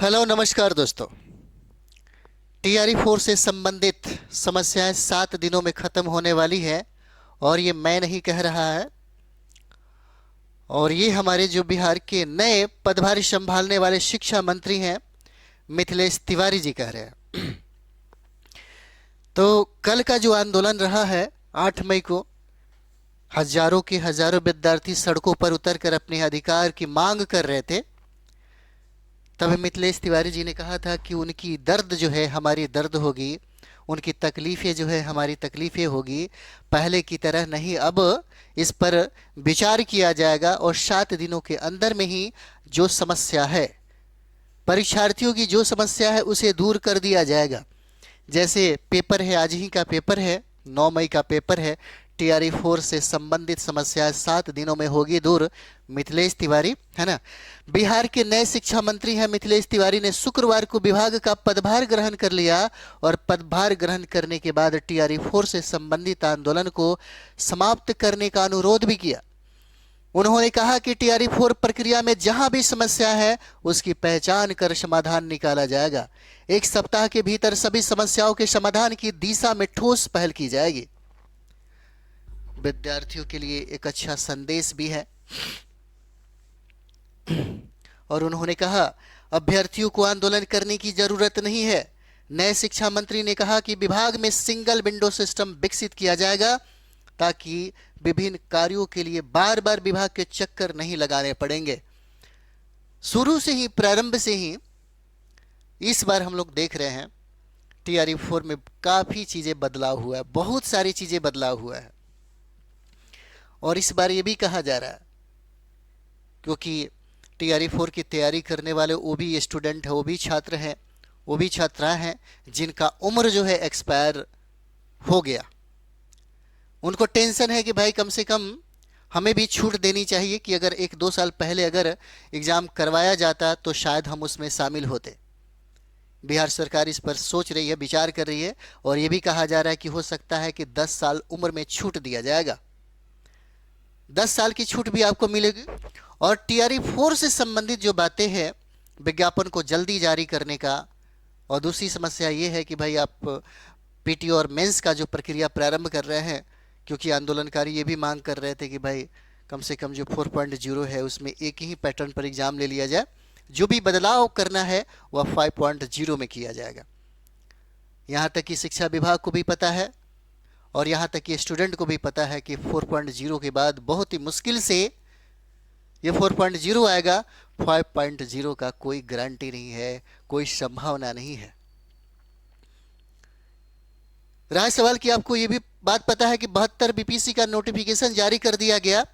Hello नमस्कार दोस्तों। TRE 4 से संबंधित समस्याएं 7 दिनों में खत्म होने वाली है और ये मैं नहीं कह रहा है, और ये हमारे जो बिहार के नए पदभार संभालने वाले शिक्षा मंत्री हैं मिथिलेश तिवारी जी कह रहे हैं। तो कल का जो आंदोलन रहा है 8 मई को, हजारों के हजारों विद्यार्थी सड़कों पर उतरकर अपने अधिकार की मांग कर रहे थे। तब मिथिलेश तिवारी जी ने कहा था कि उनकी दर्द जो है हमारी दर्द होगी, उनकी तकलीफ़ें जो है हमारी तकलीफ़ें होगी, पहले की तरह नहीं। अब इस पर विचार किया जाएगा और 7 दिनों के अंदर में ही जो समस्या है, परीक्षार्थियों की जो समस्या है उसे दूर कर दिया जाएगा। जैसे पेपर है, आज ही का पेपर है, 9 मई का पेपर है। टीआरई 4 से संबंधित समस्याएं 7 दिनों में होगी दूर। मिथिलेश तिवारी है ना, बिहार के नए शिक्षा मंत्री हैं मिथिलेश तिवारी ने शुक्रवार को विभाग का पदभार ग्रहण कर लिया और पदभार ग्रहण करने के बाद टीआरई 4 से संबंधित आंदोलन को समाप्त करने का अनुरोध भी किया। उन्होंने कहा कि टीआरई 4 प्रक्रिया में जहां भी समस्या है उसकी पहचान कर समाधान निकाला जाएगा। 1 सप्ताह के भीतर सभी समस्याओं के समाधान की दिशा में ठोस पहल की जाएगी। विद्यार्थियों के लिए एक अच्छा संदेश भी है। और उन्होंने कहा अभ्यर्थियों को आंदोलन करने की जरूरत नहीं है। नए शिक्षा मंत्री ने कहा कि विभाग में सिंगल विंडो सिस्टम विकसित किया जाएगा ताकि विभिन्न कार्यों के लिए बार बार विभाग के चक्कर नहीं लगाने पड़ेंगे। शुरू से ही, प्रारंभ से ही इस बार हम लोग देख रहे हैं टीआरई 4 में काफ़ी चीज़ें बदलाव हुआ है, बहुत सारी चीज़ें बदलाव हुआ है। और इस बार ये भी कहा जा रहा है क्योंकि टीआरई 4 की तैयारी करने वाले वो भी स्टूडेंट हैं, वो भी छात्र हैं, वो भी छात्राएं हैं जिनका उम्र जो है एक्सपायर हो गया। उनको टेंशन है कि भाई कम से कम हमें भी छूट देनी चाहिए कि अगर 1-2 साल पहले अगर एग्ज़ाम करवाया जाता तो शायद हम उसमें शामिल होते। बिहार सरकार इस पर सोच रही है, विचार कर रही है, और ये भी कहा जा रहा है कि हो सकता है कि 10 साल उम्र में छूट दिया जाएगा। 10 साल की छूट भी आपको मिलेगी। और टीआरई 4 से संबंधित जो बातें हैं, विज्ञापन को जल्दी जारी करने का, और दूसरी समस्या ये है कि भाई आप पीटी और मेंस का जो प्रक्रिया प्रारंभ कर रहे हैं, क्योंकि आंदोलनकारी ये भी मांग कर रहे थे कि भाई कम से कम जो 4.0 है उसमें एक ही पैटर्न पर एग्ज़ाम ले लिया जाए, जो भी बदलाव करना है वह 5.0 में किया जाएगा। यहाँ तक कि शिक्षा विभाग को भी पता है और यहाँ तक कि स्टूडेंट को भी पता है कि 4.0 के बाद बहुत ही मुश्किल से ये 4.0 आएगा। 5.0 का कोई गारंटी नहीं है, कोई संभावना नहीं है। रहा सवाल कि आपको ये भी बात पता है कि 72 बीपीसी का नोटिफिकेशन जारी कर दिया गया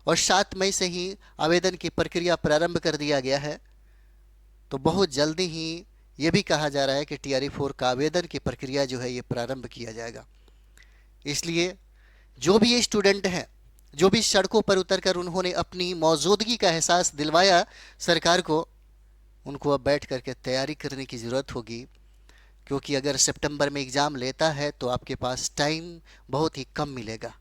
और 7 मई से ही आवेदन की प्रक्रिया प्रारंभ कर दिया गया है। तो बहुत जल्दी ही ये भी कहा जा रहा है कि टीआरई 4 का आवेदन की प्रक्रिया जो है ये प्रारंभ किया जाएगा। इसलिए जो भी ये स्टूडेंट हैं, जो भी सड़कों पर उतरकर उन्होंने अपनी मौजूदगी का एहसास दिलवाया सरकार को, उनको अब बैठ करके तैयारी करने की ज़रूरत होगी। क्योंकि अगर सितंबर में एग्ज़ाम लेता है तो आपके पास टाइम बहुत ही कम मिलेगा।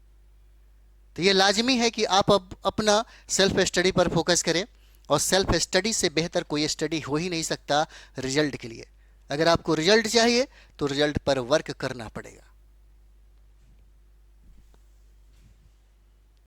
तो ये लाजमी है कि आप अब अपना सेल्फ स्टडी पर फोकस करें, और सेल्फ स्टडी से बेहतर कोई स्टडी हो ही नहीं सकता रिजल्ट के लिए। अगर आपको रिजल्ट चाहिए तो रिजल्ट पर वर्क करना पड़ेगा।